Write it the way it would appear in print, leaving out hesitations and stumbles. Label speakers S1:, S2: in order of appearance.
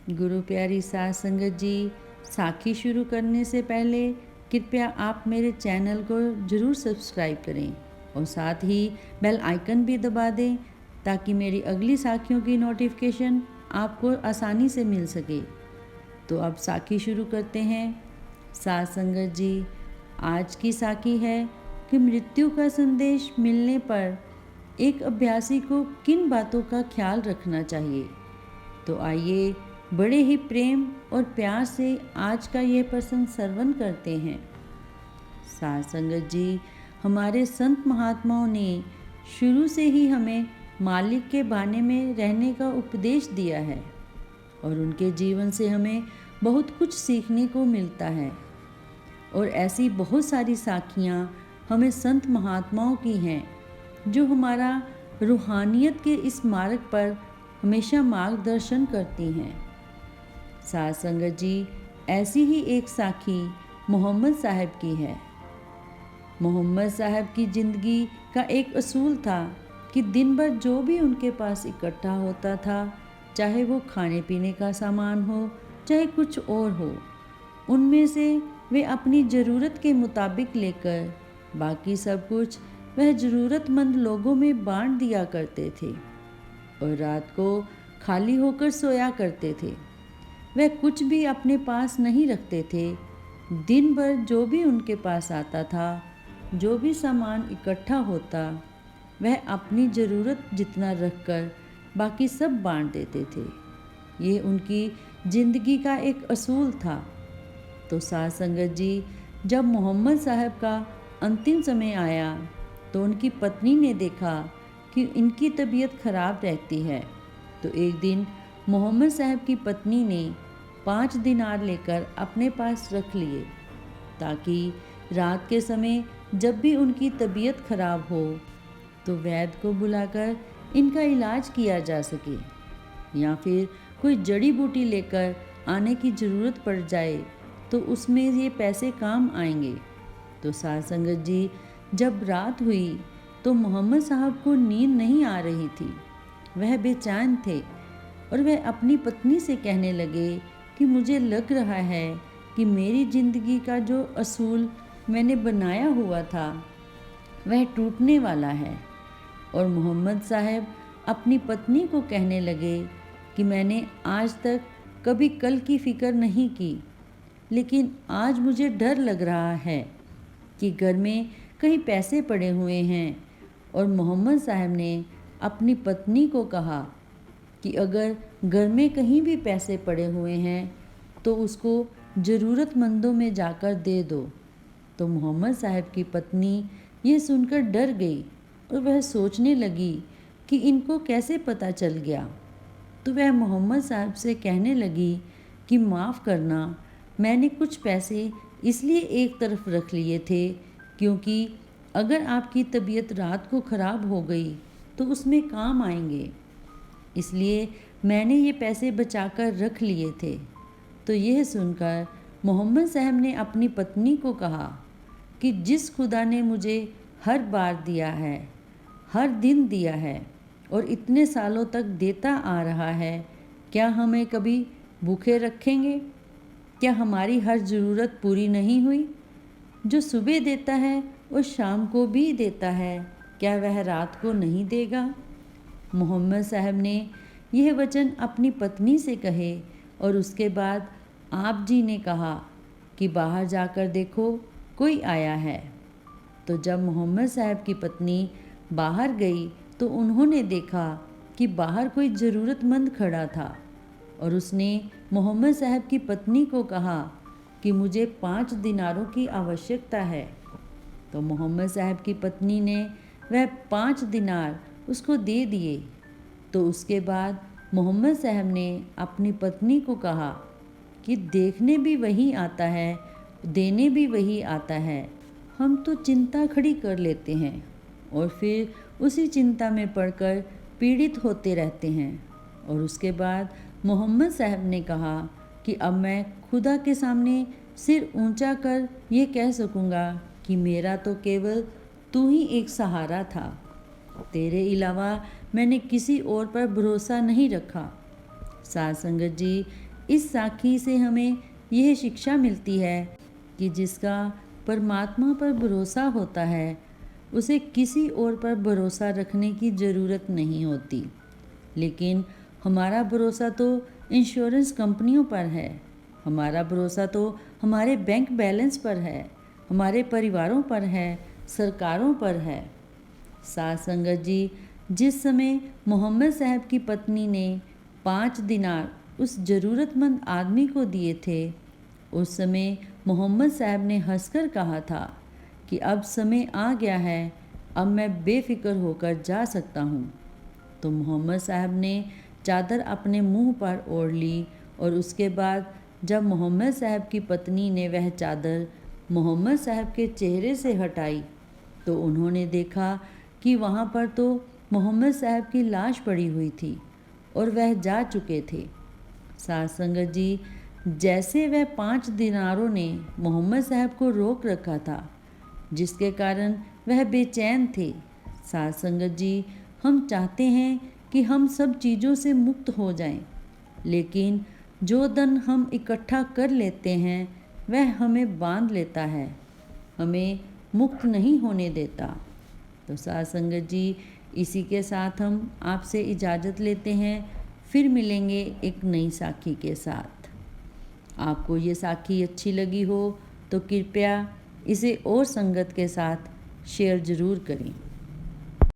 S1: गुरु प्यारी साध संगत जी, साखी शुरू करने से पहले कृपया आप मेरे चैनल को ज़रूर सब्सक्राइब करें और साथ ही बेल आइकन भी दबा दें ताकि मेरी अगली साखियों की नोटिफिकेशन आपको आसानी से मिल सके। तो अब साखी शुरू करते हैं। साध संगत जी, आज की साखी है कि मृत्यु का संदेश मिलने पर एक अभ्यासी को किन बातों का ख्याल रखना चाहिए। तो आइए बड़े ही प्रेम और प्यार से आज का ये प्रसंग श्रवण करते हैं। साध संगत जी, हमारे संत महात्माओं ने शुरू से ही हमें मालिक के बाने में रहने का उपदेश दिया है और उनके जीवन से हमें बहुत कुछ सीखने को मिलता है। और ऐसी बहुत सारी साखियाँ हमें संत महात्माओं की हैं जो हमारा रूहानियत के इस मार्ग पर हमेशा मार्गदर्शन करती हैं। साध संगत जी, ऐसी ही एक साखी मोहम्मद साहब की है। मोहम्मद साहब की ज़िंदगी का एक असूल था कि दिन भर जो भी उनके पास इकट्ठा होता था, चाहे वो खाने पीने का सामान हो चाहे कुछ और हो, उनमें से वे अपनी ज़रूरत के मुताबिक लेकर बाकी सब कुछ वह ज़रूरतमंद लोगों में बांट दिया करते थे और रात को खाली होकर सोया करते थे। वह कुछ भी अपने पास नहीं रखते थे। दिन भर जो भी उनके पास आता था, जो भी सामान इकट्ठा होता, वह अपनी ज़रूरत जितना रखकर बाकी सब बांट देते थे। ये उनकी ज़िंदगी का एक असूल था। तो साध संगत जी, जब मोहम्मद साहब का अंतिम समय आया तो उनकी पत्नी ने देखा कि इनकी तबीयत खराब रहती है। तो एक दिन मोहम्मद साहब की पत्नी ने 5 दिनार लेकर अपने पास रख लिए ताकि रात के समय जब भी उनकी तबीयत खराब हो तो वैद्य को बुलाकर इनका इलाज किया जा सके, या फिर कोई जड़ी बूटी लेकर आने की ज़रूरत पड़ जाए तो उसमें ये पैसे काम आएंगे। तो साध संगत जी, जब रात हुई तो मोहम्मद साहब को नींद नहीं आ रही थी। वह बेचैन थे और वह अपनी पत्नी से कहने लगे कि मुझे लग रहा है कि मेरी ज़िंदगी का जो असूल मैंने बनाया हुआ था वह टूटने वाला है। और मोहम्मद साहब अपनी पत्नी को कहने लगे कि मैंने आज तक कभी कल की फ़िक्र नहीं की, लेकिन आज मुझे डर लग रहा है कि घर में कहीं पैसे पड़े हुए हैं। और मोहम्मद साहब ने अपनी पत्नी को कहा कि अगर घर में कहीं भी पैसे पड़े हुए हैं तो उसको ज़रूरतमंदों में जाकर दे दो। तो मोहम्मद साहब की पत्नी ये सुनकर डर गई और वह सोचने लगी कि इनको कैसे पता चल गया। तो वह मोहम्मद साहब से कहने लगी कि माफ़ करना, मैंने कुछ पैसे इसलिए एक तरफ रख लिए थे क्योंकि अगर आपकी तबीयत रात को ख़राब हो गई तो उसमें काम आएंगे, इसलिए मैंने ये पैसे बचाकर रख लिए थे। तो यह सुनकर मोहम्मद साहब ने अपनी पत्नी को कहा कि जिस खुदा ने मुझे हर बार दिया है, हर दिन दिया है और इतने सालों तक देता आ रहा है, क्या हमें कभी भूखे रखेंगे? क्या हमारी हर ज़रूरत पूरी नहीं हुई? जो सुबह देता है वो शाम को भी देता है, क्या वह रात को नहीं देगा? मोहम्मद साहब ने यह वचन अपनी पत्नी से कहे और उसके बाद आप जी ने कहा कि बाहर जाकर देखो, कोई आया है। तो जब मोहम्मद साहब की पत्नी बाहर गई तो उन्होंने देखा कि बाहर कोई ज़रूरतमंद खड़ा था और उसने मोहम्मद साहब की पत्नी को कहा कि मुझे 5 दिनारों की आवश्यकता है। तो मोहम्मद साहब की पत्नी ने वह 5 दिनार उसको दे दिए। तो उसके बाद मोहम्मद साहब ने अपनी पत्नी को कहा कि देखने भी वही आता है, देने भी वही आता है, हम तो चिंता खड़ी कर लेते हैं और फिर उसी चिंता में पड़कर पीड़ित होते रहते हैं। और उसके बाद मोहम्मद साहब ने कहा कि अब मैं खुदा के सामने सिर ऊंचा कर ये कह सकूँगा कि मेरा तो केवल तू ही एक सहारा था, तेरे अलावा मैंने किसी और पर भरोसा नहीं रखा। साध संगत जी, इस साखी से हमें यह शिक्षा मिलती है कि जिसका परमात्मा पर भरोसा होता है उसे किसी और पर भरोसा रखने की ज़रूरत नहीं होती। लेकिन हमारा भरोसा तो इंश्योरेंस कंपनियों पर है, हमारा भरोसा तो हमारे बैंक बैलेंस पर है, हमारे परिवारों पर है, सरकारों पर है। साथ संगत जी, जिस समय मोहम्मद साहब की पत्नी ने 5 दिनार उस ज़रूरतमंद आदमी को दिए थे, उस समय मोहम्मद साहब ने हंसकर कहा था कि अब समय आ गया है, अब मैं बेफिक्र होकर जा सकता हूँ। तो मोहम्मद साहब ने चादर अपने मुंह पर ओढ़ ली और उसके बाद जब मोहम्मद साहब की पत्नी ने वह चादर मोहम्मद साहब के चेहरे से हटाई तो उन्होंने देखा कि वहाँ पर तो मोहम्मद साहब की लाश पड़ी हुई थी और वह जा चुके थे। साथ संगत जी, जैसे वह 5 दिनारों ने मोहम्मद साहब को रोक रखा था जिसके कारण वह बेचैन थे। साथ संगत जी, हम चाहते हैं कि हम सब चीज़ों से मुक्त हो जाएं, लेकिन जो धन हम इकट्ठा कर लेते हैं वह हमें बांध लेता है, हमें मुक्त नहीं होने देता। तो साथ संगत जी, इसी के साथ हम आपसे इजाज़त लेते हैं। फिर मिलेंगे एक नई साखी के साथ। आपको ये साखी अच्छी लगी हो तो कृपया इसे और संगत के साथ शेयर ज़रूर करें।